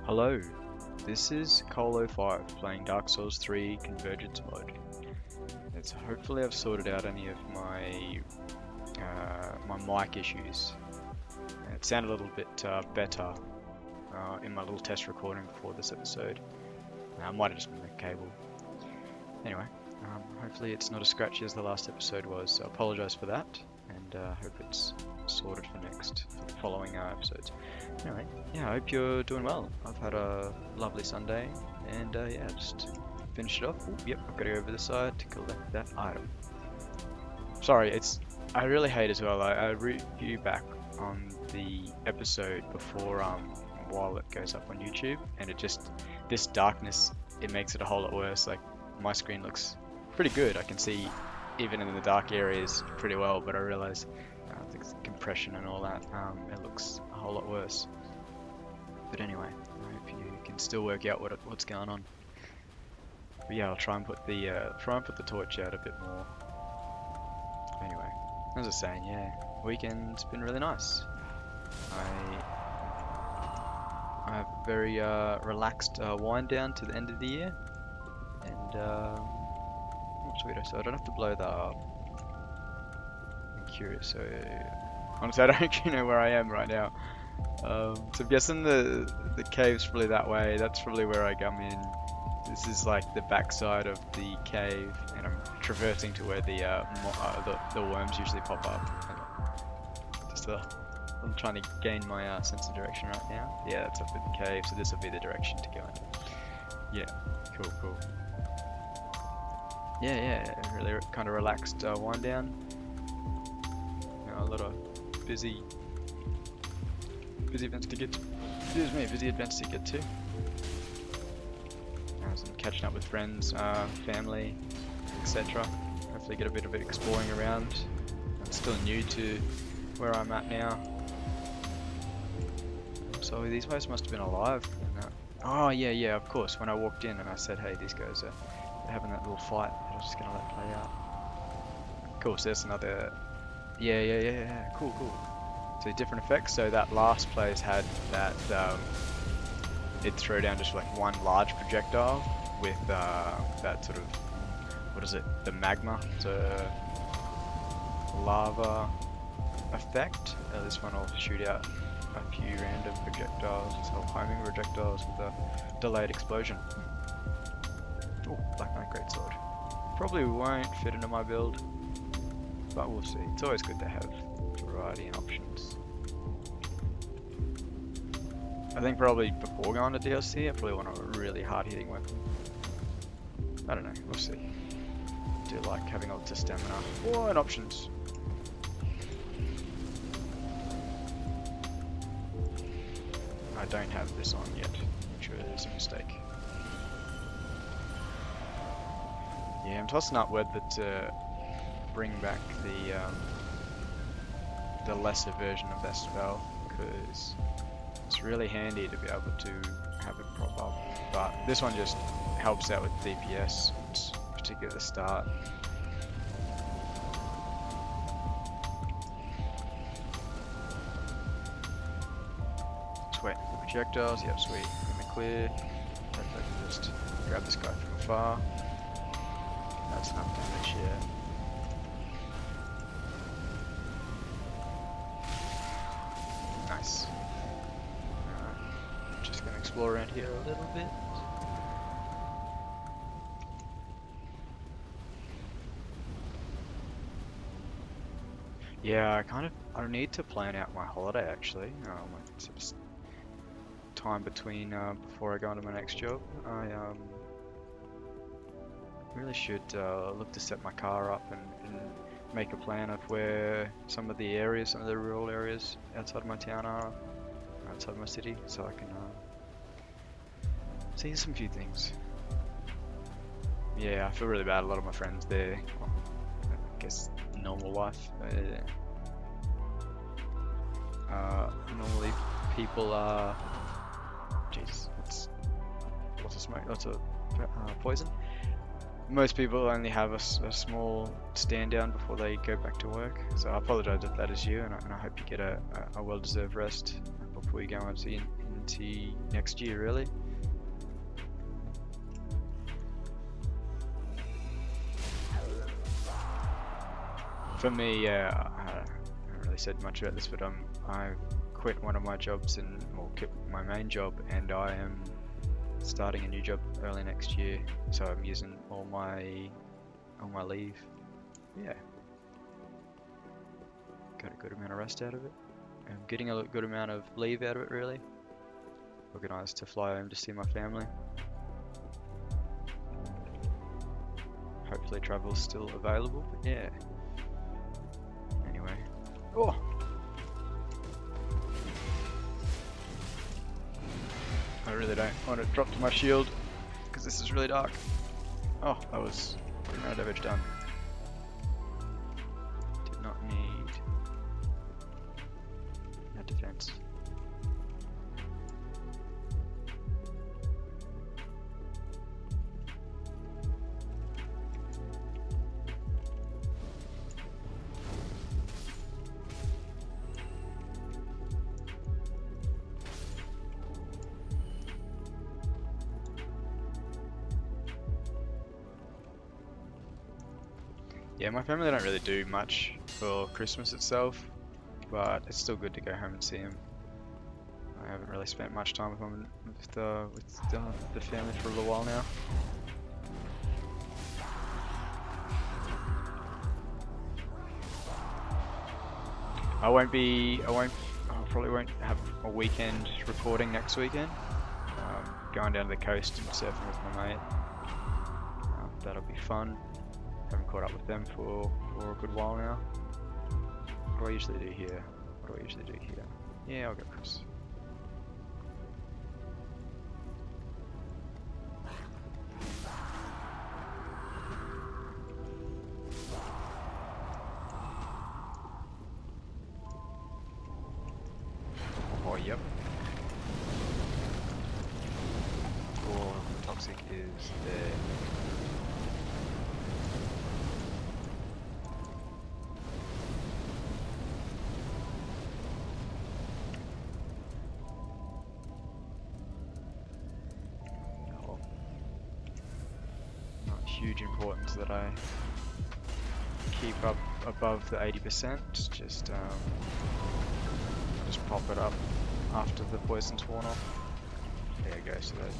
Hello, this is Cole05 playing Dark Souls 3 Convergence mode. Hopefully I've sorted out any of my mic issues. It sounded a little bit better in my little test recording before this episode. I might have just been the cable. Anyway, hopefully it's not as scratchy as the last episode was, so I apologise for that, and hope it's sorted for the following episodes. Anyway, yeah, I hope you're doing well. I've had a lovely Sunday, and yeah, just finished it off. Ooh, yep, I've got to go over the side to collect that item. Sorry, I really hate as well. I review back on the episode before while it goes up on YouTube, and this darkness, it makes it a whole lot worse. Like, my screen looks pretty good. I can see even in the dark areas pretty well, but I realize the compression and all that, it looks a whole lot worse. But anyway, I hope you can still work out what's going on. But yeah, I'll try and put the torch out a bit more. Anyway, as I was saying, yeah, weekend's been really nice. I have a very relaxed wind down to the end of the year, and oh sweet, so I don't have to blow that up. I'm curious, so honestly I don't actually know where I am right now. So I'm guessing the cave's probably that way. That's probably where I come in. This is like the backside of the cave, and I'm traversing to where the worms usually pop up. I'm trying to gain my sense of direction right now. Yeah, that's up at the cave, so this will be the direction to go in. Yeah, cool. Yeah, really kind of relaxed wind down. A lot of busy events to get to. Busy events to get to. I'm catching up with friends, family, etc. Hopefully get a bit of exploring around. I'm still new to where I'm at now. So these guys must have been alive. Oh yeah, of course. When I walked in and I said, hey, these guys are having that little fight, I was just gonna let it play out. Of course, there's another. Yeah. Cool. So different effects. So that last place had that it'd throw down just like one large projectile with that sort of, what is it? The magma, the lava effect. This one will shoot out a few random projectiles, so homing projectiles with a delayed explosion. Oh, Black Knight Greatsword. Probably won't fit into my build, but we'll see. It's always good to have variety and options. I think probably before going to DLC, I probably want a really hard-hitting weapon. I don't know, we'll see. I do like having lots of stamina and options. I don't have this on yet, which is a mistake. Yeah, I'm tossing up whether to bring back the lesser version of that spell, because it's really handy to be able to have it prop up. But this one just helps out with DPS, particularly at the start. Sweet. The projectiles, yep, sweet. In the clear. Hopefully I can just grab this guy from afar. That's enough damage, yeah. Nice. Just gonna explore around here a little bit. Yeah, I need to plan out my holiday actually. My sort of time between before I go into my next job. I really should look to set my car up and make a plan of where some of the rural areas outside of my town are, outside of my city, so I can see some few things. Yeah, I feel really bad. A lot of my friends there, well, I guess normal life. Normally people are, jeez, lots of smoke, lots of poison. Most people only have a small stand down before they go back to work, so I apologise if that is you, and I hope you get a well-deserved rest before you go out into next year, really. For me, I haven't really said much about this, but I quit one of my jobs or kept my main job, and I am starting a new job early next year. So I'm using all my leave. Yeah, got a good amount of rest out of it. I'm getting a good amount of leave out of it, really. Organised to fly home to see my family. Hopefully travel's still available, but yeah. Anyway. Oh! I really don't want to drop to my shield, because this is really dark. Oh, that was good amount of damage done. Did not need that defense. Yeah, my family don't really do much for Christmas itself, but it's still good to go home and see them. I haven't really spent much time with them, with the family for a little while now. I probably won't have a weekend recording next weekend. Going down to the coast and surfing with my mate. That'll be fun. Haven't caught up with them for a good while now. What do I usually do here? Yeah, I'll go Chris. Oh, yep. Oh, toxic is there. Huge importance that I keep up above the 80%. Just pop it up after the poison's worn off. There you go. So that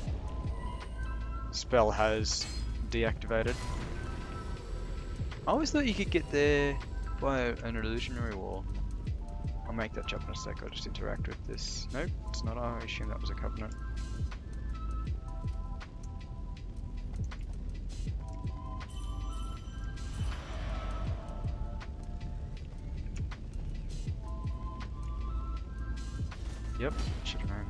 spell has deactivated. I always thought you could get there by an illusionary wall. I'll make that jump in a sec. I'll just interact with this. Nope, it's not. I assume that was a covenant. Yep, should have known.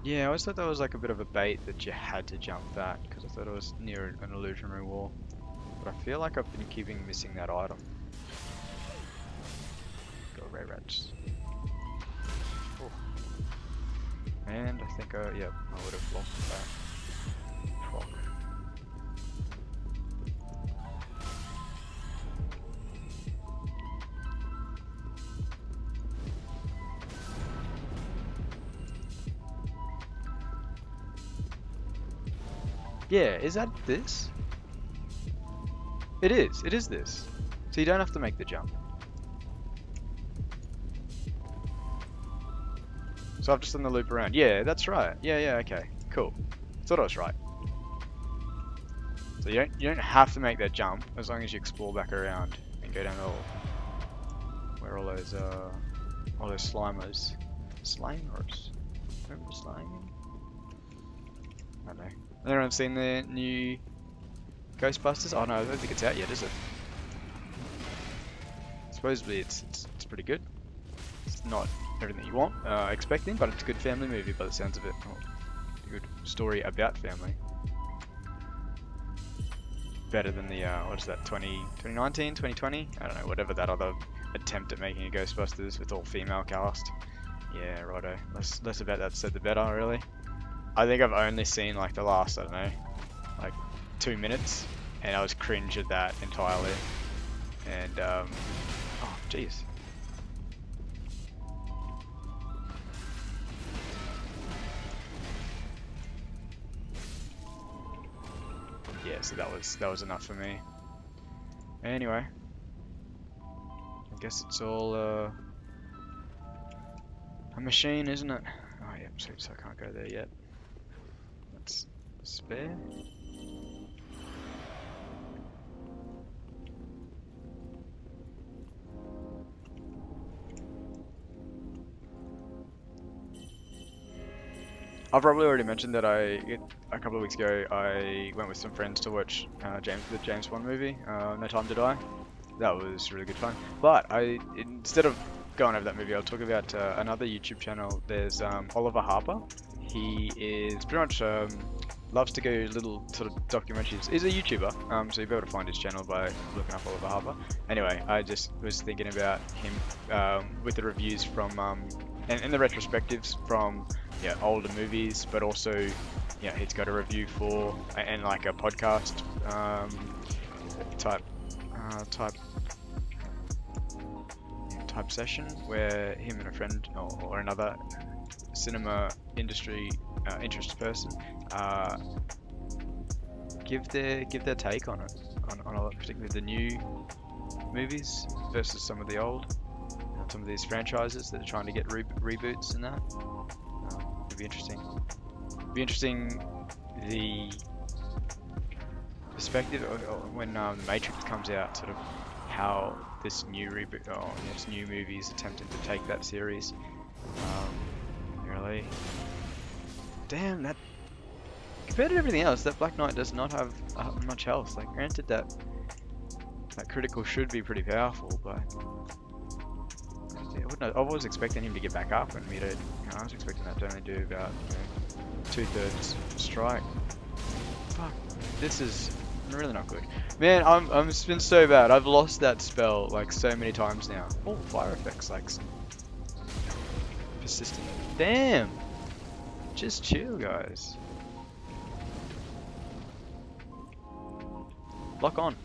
Yeah, I always thought that was like a bit of a bait that you had to jump that, because I thought it was near an illusionary wall. But I feel like I've been keeping missing that item. Go Ray Rats. Oh. And I think yep, I would have lost that. Proc. Yeah, is that this? It is this. So you don't have to make the jump. So I've just done the loop around. Yeah, that's right. Yeah, okay, cool. Thought I was right. So you don't have to make that jump as long as you explore back around and go down where all those slimers. Slimers? Remember slime? I don't know. Anyone seen the new Ghostbusters? Oh no, I don't think it's out yet, is it? Supposedly it's pretty good. It's not everything you want expecting, but it's a good family movie by the sounds of it. Oh, a good story about family. Better than the what is that, 2019, 2020? I don't know, whatever that other attempt at making a Ghostbusters with all female cast. Yeah, righto. Less about that said the better, really. I think I've only seen like the last, I don't know, like 2 minutes and I was cringe at that entirely. And oh jeez. Yeah, so that was enough for me. Anyway, I guess it's all a machine, isn't it? Oh yeah, so I can't go there yet. That's spare. I've probably already mentioned that a couple of weeks ago I went with some friends to watch the James Bond movie, No Time to Die. That was really good fun. But instead of going over that movie, I'll talk about another YouTube channel. There's Oliver Harper. He is pretty much loves to go little sort of documentaries. He's a YouTuber, so you'll be able to find his channel by looking up Oliver Harper. Anyway, I just was thinking about him with the reviews from and the retrospectives from older movies, but also he's got a review for and like a podcast type session where him and a friend or another cinema industry interest person give their take on it, on particularly the new movies versus some of the old, some of these franchises that are trying to get reboots and that. It'd be interesting. Be interesting the perspective when Matrix comes out, sort of how this new reboot, this new movie is attempting to take that series. Really, damn that. Compared to everything else, that Black Knight does not have much else. Like, granted that critical should be pretty powerful, but I was expecting him to get back up and I was expecting that to only do about 2/3 strike. Fuck, this is really not good. Man, it's been so bad. I've lost that spell like so many times now. Oh, fire effects, like persistent. Damn, just chill, guys. Lock on.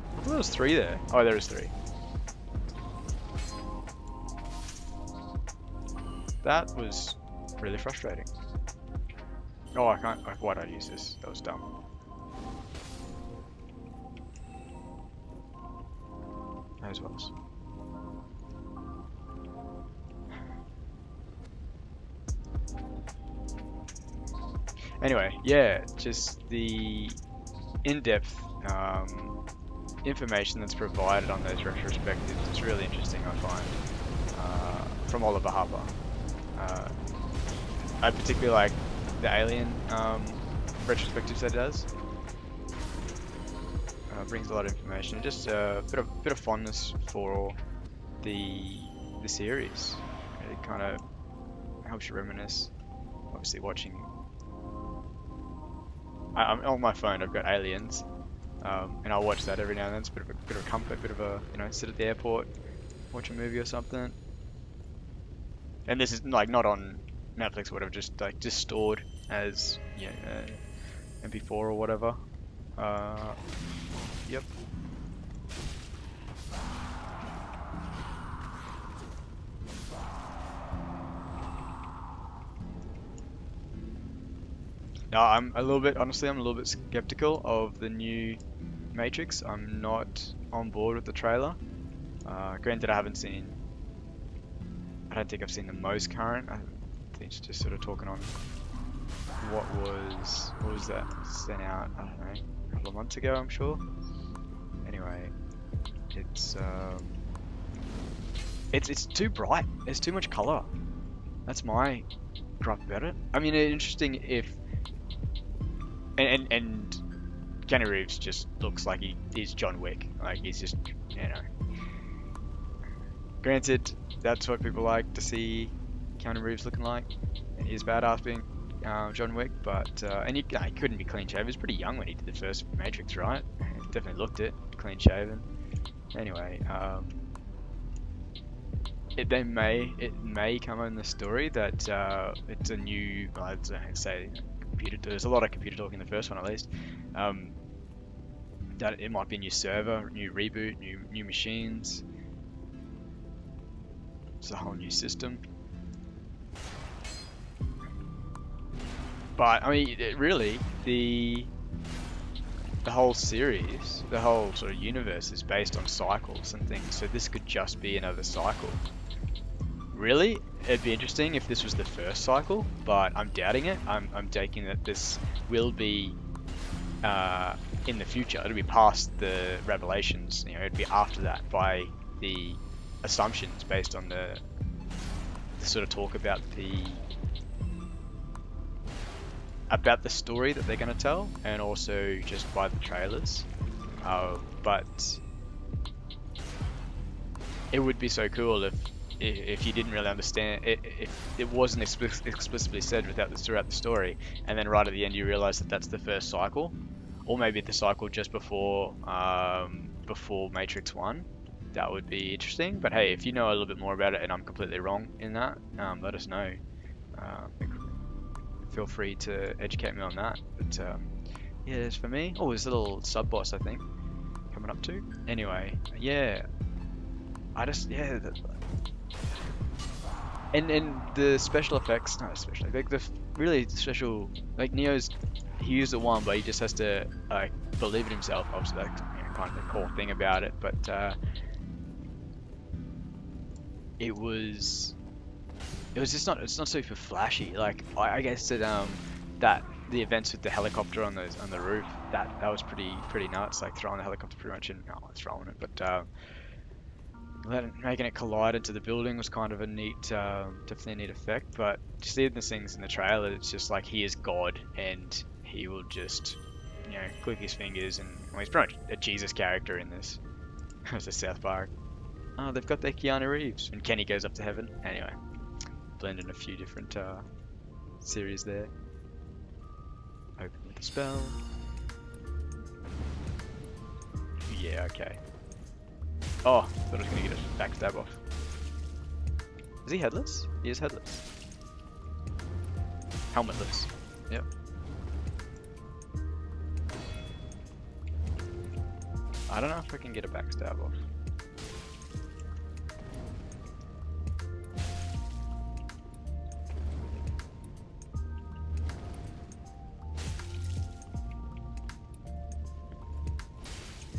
I thought there was 3 there. Oh, there is 3. That was really frustrating. Oh, I can't. Why did I use this? That was dumb. As well. Anyway, yeah, just the in-depth information that's provided on those retrospectives is really interesting, I find, from Oliver Harper. I particularly like the Alien retrospectives that it does. Brings a lot of information, just a bit of fondness for the series. It kind of helps you reminisce. Obviously, watching. I'm on my phone. I've got Aliens, and I'll watch that every now and then. It's a bit of a comfort, bit of a sit at the airport, watch a movie or something. And this is like not on Netflix or whatever, just stored as MP4 or whatever. Yep. Now I'm a little bit skeptical of the new Matrix. I'm not on board with the trailer. Granted, I don't think I've seen the most current. I think it's just sort of talking on what was that sent out, I don't know, a couple of months ago, I'm sure. Anyway, it's too bright. There's too much color. That's my gripe about it. I mean, it's interesting if and Keanu Reeves just looks like he is John Wick. Like, he's just, Granted, that's what people like to see Keanu Reeves looking like. And he's badass being John Wick, but and he couldn't be clean shaven. He was pretty young when he did the first Matrix, right? Definitely looked it, clean shaven. Anyway, it may come in the story that it's a new, I'd say, computer. There's a lot of computer talk in the first one at least. That it might be a new server, new reboot, new machines. It's a whole new system. But I mean, really, the whole series, the whole sort of universe is based on cycles and things. So this could just be another cycle. Really, it'd be interesting if this was the first cycle, but I'm doubting it. I'm taking that this will be in the future. It'll be past the revelations. You know, it'd be after that by the assumptions based on the sort of talk about the story that they're going to tell, and also just by the trailers. But it would be so cool if you didn't really understand it, if it wasn't explicitly said throughout the story, and then right at the end you realize that that's the first cycle, or maybe the cycle just before Matrix 1. That would be interesting. But hey, if you know a little bit more about it and I'm completely wrong in that, let us know. Feel free to educate me on that. But yeah, as for me, oh, there's a little sub boss I think coming up too. Anyway, yeah, and the special effects, not especially like the really special, like Neo's, he used the one, but he just has to believe in himself. Obviously, that's kind of the core thing about it. But it was just not, it's not super flashy. Like I guess that the events with the helicopter on the roof, that was pretty nuts. Like throwing the helicopter pretty much in, no, it's throwing it, but making it collide into the building was kind of a neat, definitely a neat effect. But just seeing the things in the trailer, it's just like he is God and he will just, you know, click his fingers, and well, he's pretty much a Jesus character in this. As a South Park. Oh, they've got their Keanu Reeves, and Kenny goes up to heaven. Anyway, blend in a few different series there. Open with the spell. Yeah, okay. Oh, thought I was gonna get a backstab off. Is he headless? He is headless. Helmetless. Yep. I don't know if I can get a backstab off.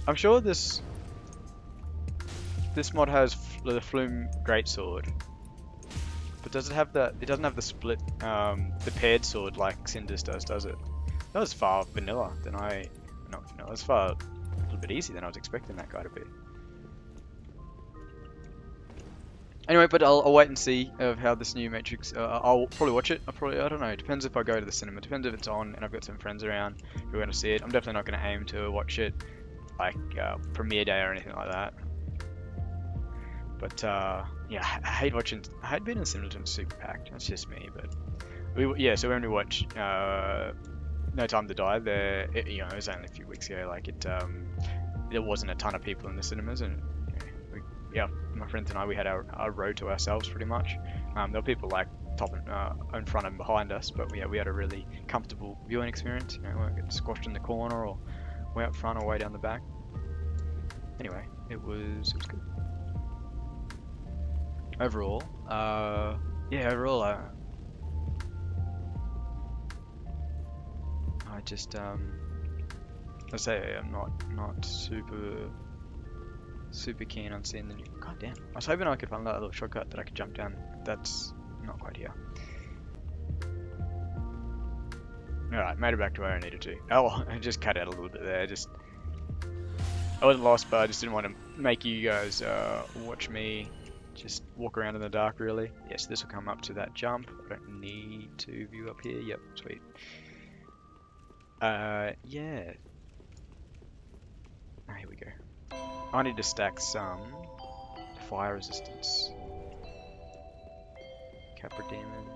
I'm sure this mod has the Flume Greatsword, but does it have that? It doesn't have the split, the paired sword like Cinder's does it? That was far vanilla than not vanilla. It's far a little bit easier than I was expecting that guy to be. Anyway, but I'll wait and see of how this new Matrix. I'll probably watch it. I don't know. It depends if I go to the cinema. It depends if it's on and I've got some friends around who are going to see it. I'm definitely not going to aim to watch it like premiere day or anything like that. But yeah, I hate being in the cinema when it's super packed. That's just me. But so when we watch No Time to Die, it was only a few weeks ago. Like there wasn't a ton of people in the cinemas, and my friends and I, we had our row to ourselves pretty much. There were people like in front and behind us, but we had a really comfortable viewing experience. You know, we weren't getting squashed in the corner or way up front or way down the back. Anyway, it was good. Overall, I just I say I'm not super keen on seeing the new. God damn! I was hoping I could find that little shortcut that I could jump down. That's not quite here. Alright, made it back to where I needed to. Oh, I just cut out a little bit there. I wasn't lost, but I just didn't want to make you guys watch me just walk around in the dark, really. Yes, this will come up to that jump. I don't need to view up here. Yep, sweet. Yeah. Oh, here we go. I need to stack some fire resistance. Capra Demons.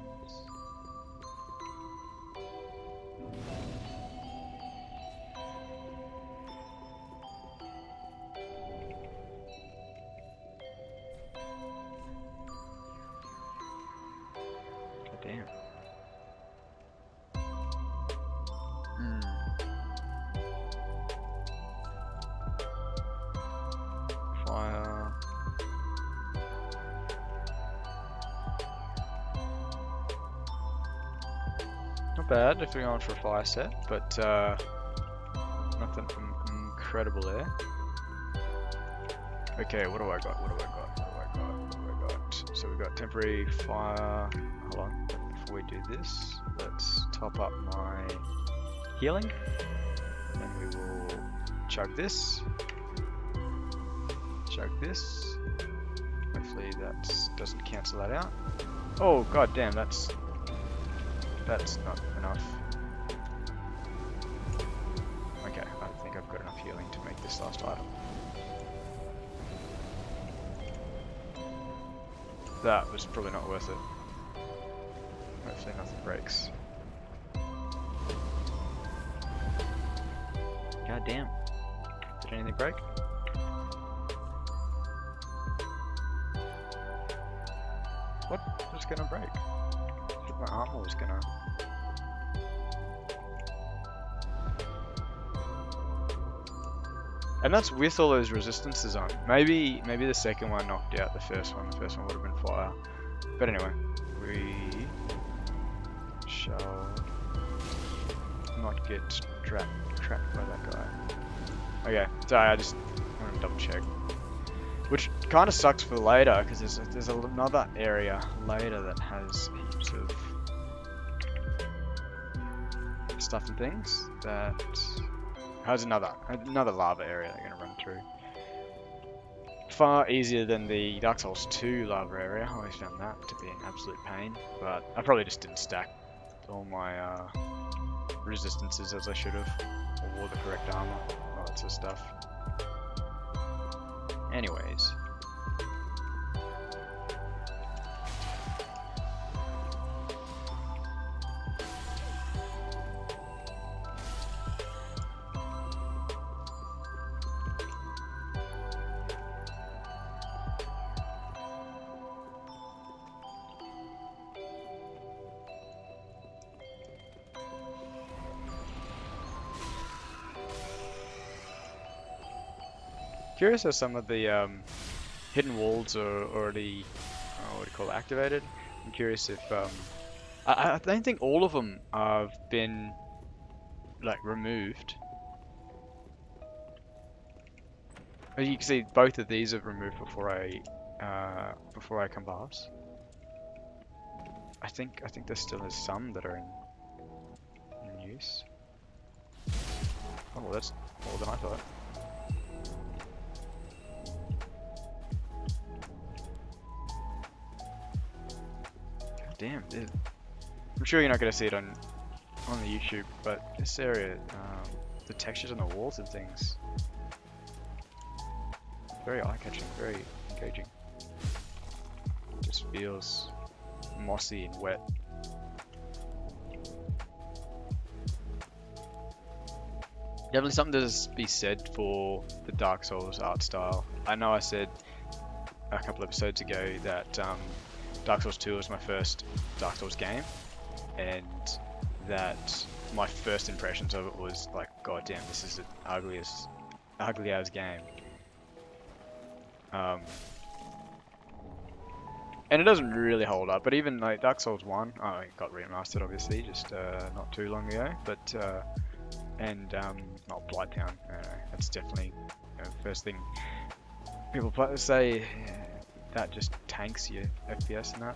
Not bad if we're going for a fire set, but nothing incredible there. Okay, what do I got? So we've got temporary fire. Hold on, before we do this, let's top up my healing. Then we will chug this. Chug this. Hopefully that doesn't cancel that out. Oh god damn, that's not enough. Okay, I think I've got enough healing to make this last item. That was probably not worth it. Hopefully nothing breaks. God damn. Did anything break? What was gonna break? I thought my armor was gonna... And that's with all those resistances on. Maybe the second one knocked out the first one. The first one would have been fire. But anyway, we shall not get trapped by that guy. Okay, sorry, I just want to double check. Which kind of sucks for later, because there's another area later that has heaps of stuff and things that has another lava area they're going to run through. Far easier than the Dark Souls 2 lava area. I always found that to be an absolute pain, but I probably just didn't stack all my resistances as I should have, or wore the correct armor, all that sort of stuff. Anyways. Curious how some of the hidden walls are already, what do you call it, activated. I'm curious if I don't think all of them have been like removed. As you can see, both of these are removed before I come past. I think there still is some that are in use. Oh, well, that's more than I thought. Damn, dude. I'm sure you're not going to see it on the YouTube, but this area, the textures on the walls and things, very eye-catching, very engaging. It just feels mossy and wet. Definitely something to be said for the Dark Souls art style. I know I said a couple episodes ago that Dark Souls 2 was my first Dark Souls game, and that my first impressions of it was like, god damn, this is the ugly as game. And it doesn't really hold up, but even like Dark Souls 1, oh, it got remastered obviously, just not too long ago, but not Bloodtown, that's definitely first thing people say. That just tanks your FPS and that.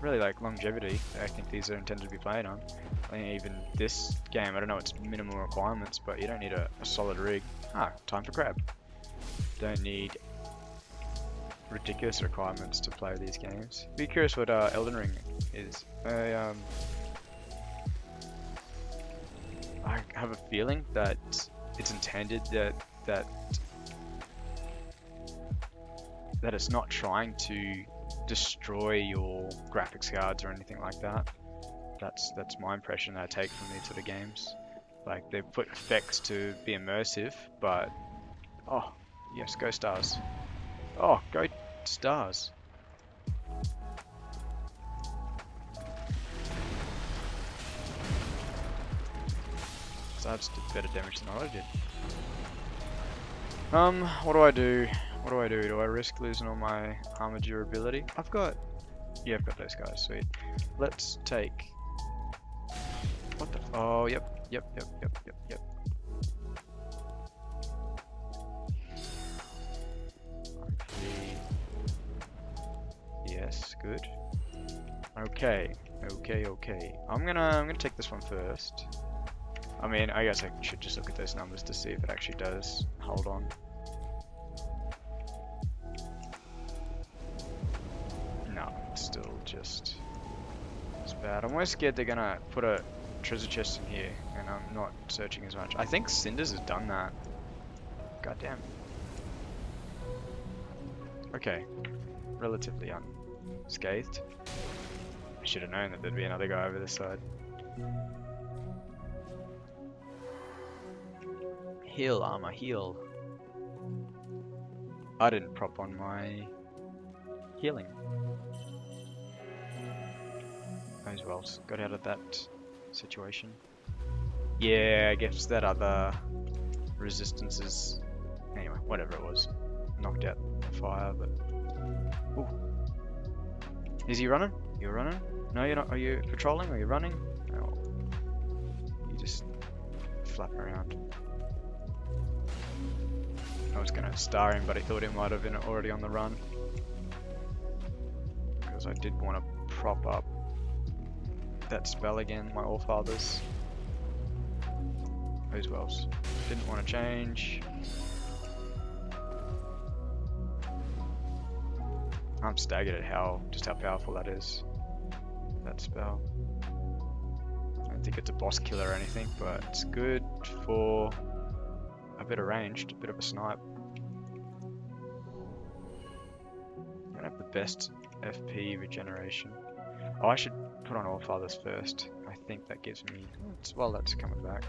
Really like longevity, I think these are intended to be played on. I think even this game, I don't know its minimum requirements, but you don't need a solid rig. Ah, time for crab. Don't need ridiculous requirements to play these games. Be curious what Elden Ring is. I have a feeling that it's intended that it's not trying to destroy your graphics cards or anything like that. That's my impression that I take from these sort of games. Like, they put effects to be immersive, but oh yes, go stars. Oh, go stars. So I just did better damage than I did. What do I do? What do I do? Do I risk losing all my armor durability? I've got those guys, sweet. Let's take What the? Oh, yep, yep, yep, yep, yep, yep. Yes, good. Okay, okay. I'm gonna take this one first. I mean, I guess I should just look at those numbers to see if it actually does hold on. No, it's still just as bad. I'm always scared they're gonna put a treasure chest in here, and I'm not searching as much. I think Cinders has done that. Goddamn. Okay, relatively unscathed. I should have known that there'd be another guy over this side. Heal armor, heal. I didn't prop on my healing. As well, got out of that situation. Yeah, I guess that other resistances. Anyway, whatever it was, knocked out the fire. But ooh, is he running? You're running? No, you're not. Are you patrolling? Are you running? No, you just flap around. I was gonna star him, but I thought he might have been already on the run because I did want to prop up that spell again, my Allfathers. Those wells. Didn't want to change. I'm staggered at just how powerful that is. That spell. I don't think it's a boss killer or anything, but it's good for a bit of ranged, a bit of a snipe. I don't have the best FP regeneration. Oh, I should put on Allfathers first. I think that gives me... well, that's coming back.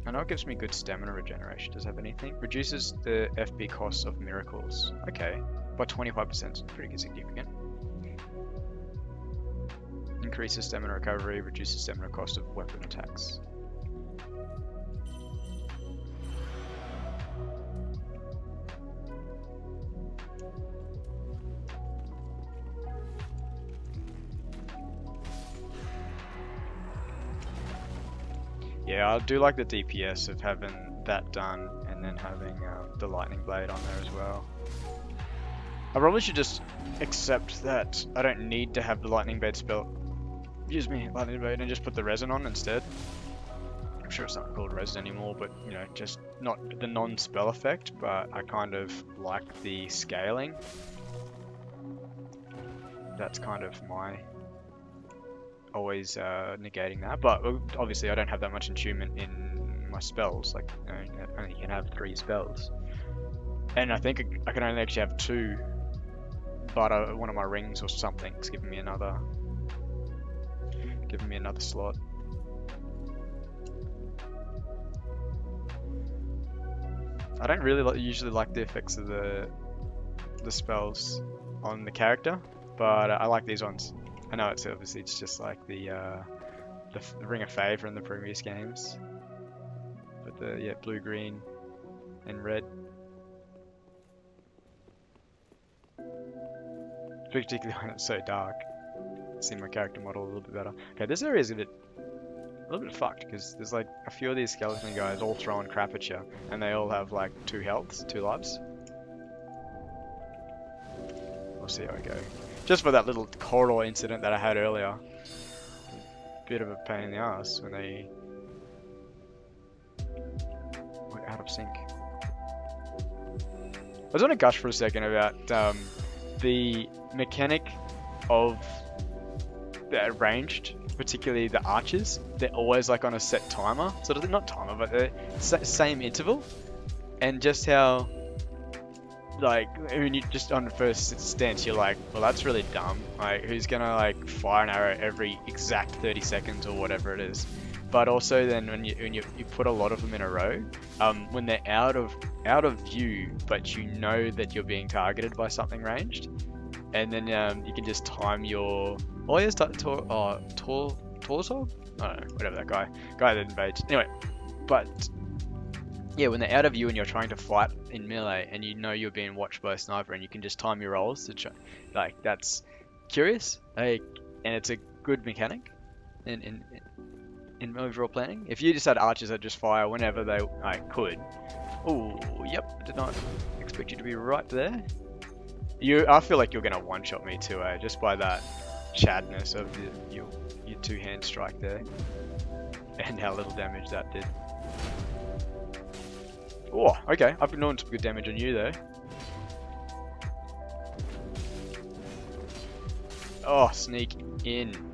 I know it gives me good stamina regeneration. Does it have anything? Reduces the FP cost of miracles. Okay, by 25% is pretty significant. Increases stamina recovery, reduces stamina cost of weapon attacks. Yeah, I do like the DPS of having that done and then having the lightning blade on there as well. I probably should just accept that I don't need to have the lightning blade spell. Excuse me, lightning blade, and just put the resin on instead. I'm sure it's not called resin anymore, but you know, just not the non-spell effect, but I kind of like the scaling. That's kind of my always negating that, but obviously I don't have that much attunement in my spells. Like, you know, I only can have 3 spells, and I think I can only actually have 2. But one of my rings or something's giving me another slot. I don't really usually like the effects of the spells on the character, but I like these ones. I know it's obviously just like the Ring of Favor in the previous games, but the blue, green, and red. Particularly when it's so dark. See my character model a little bit better. Okay, this area is a little bit fucked because there's like a few of these skeleton guys all throwing crap at you, and they all have like 2 healths, 2 lives. We'll see how we go. Just for that little corridor incident that I had earlier. Bit of a pain in the ass when they were out of sync. I just want to gush for a second about the mechanic of the ranged, particularly the archers. They're always like on a set timer, sort of, not timer, but the same interval, and just how, like, when you just on the first stance, you're like, well, that's really dumb. Like, who's gonna like fire an arrow every exact 30 seconds or whatever it is? But also then when you put a lot of them in a row, when they're out of view, but you know that you're being targeted by something ranged, and then you can just time your... Oh, yes, Torzog? I don't know, whatever that guy that invades. Anyway, but yeah, when they're out of view and you're trying to fight in melee, and you know you're being watched by a sniper, and you can just time your rolls to try, like, that's curious, like, and it's a good mechanic. in overall planning. If you just had archers that just fire whenever they could. Oh, yep, did not expect you to be right there. I feel like you're gonna one-shot me too, just by that chadness of your two-hand strike there, and how little damage that did. Oh, okay, I've been doing some good damage on you there. Oh, sneak in.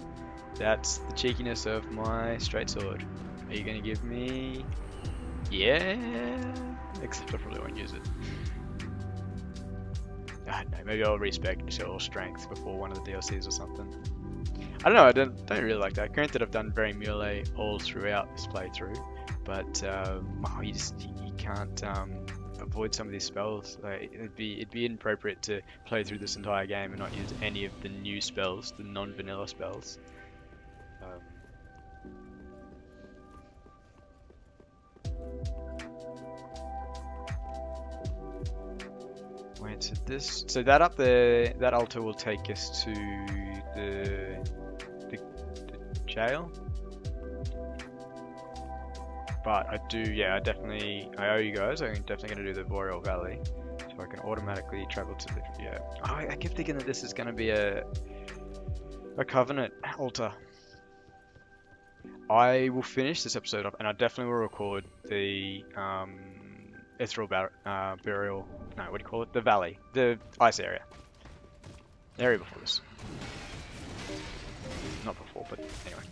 That's the cheekiness of my straight sword. Are you gonna give me? Yeah. Except I probably won't use it. I don't know. Maybe I'll respec your strength before one of the DLCs or something. I don't know. I don't really like that. Granted, I've done very melee all throughout this playthrough, but you can't avoid some of these spells. Like, it'd be inappropriate to play through this entire game and not use any of the new spells, the non-vanilla spells. Wait, so that up there, that altar will take us to the jail. But I owe you guys. I'm definitely going to do the Boreal Valley, so I can automatically travel to the, Oh, I keep thinking that this is going to be a Covenant altar. I will finish this episode up, and I definitely will record the Ethereal Burial. No, what do you call it? The Valley, the ice area. The area before this. Not before, but anyway.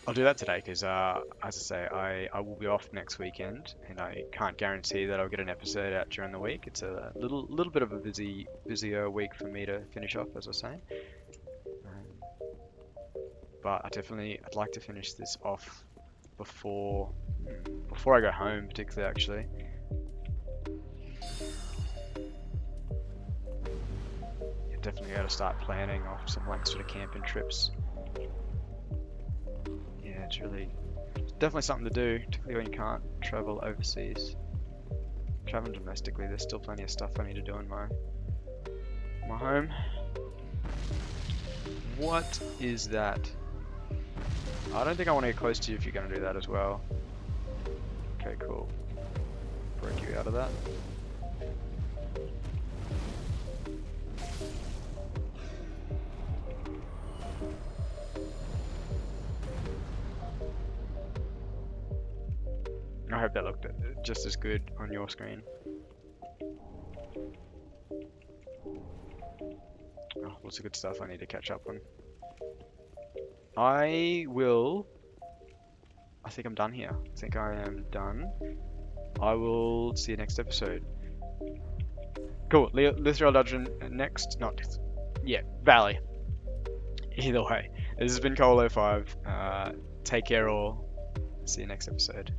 I'll do that today because, as I say, I will be off next weekend, and I can't guarantee that I'll get an episode out during the week. It's a little bit of a busier week for me to finish off, as I was saying. But I'd like to finish this off before I go home, particularly actually. Definitely got to start planning off some like sort of camping trips. Yeah, it's definitely something to do, particularly when you can't travel overseas. Traveling domestically, there's still plenty of stuff I need to do in my home. What is that? I don't think I want to get close to you if you're going to do that as well. Okay, cool. Break you out of that. I hope that looked just as good on your screen. Oh, lots of good stuff I need to catch up on. I think I'm done here. I think I am done. I will see you next episode. Cool. Lithrel Dungeon next. Valley. Either way. This has been Colo5. Take care all. See you next episode.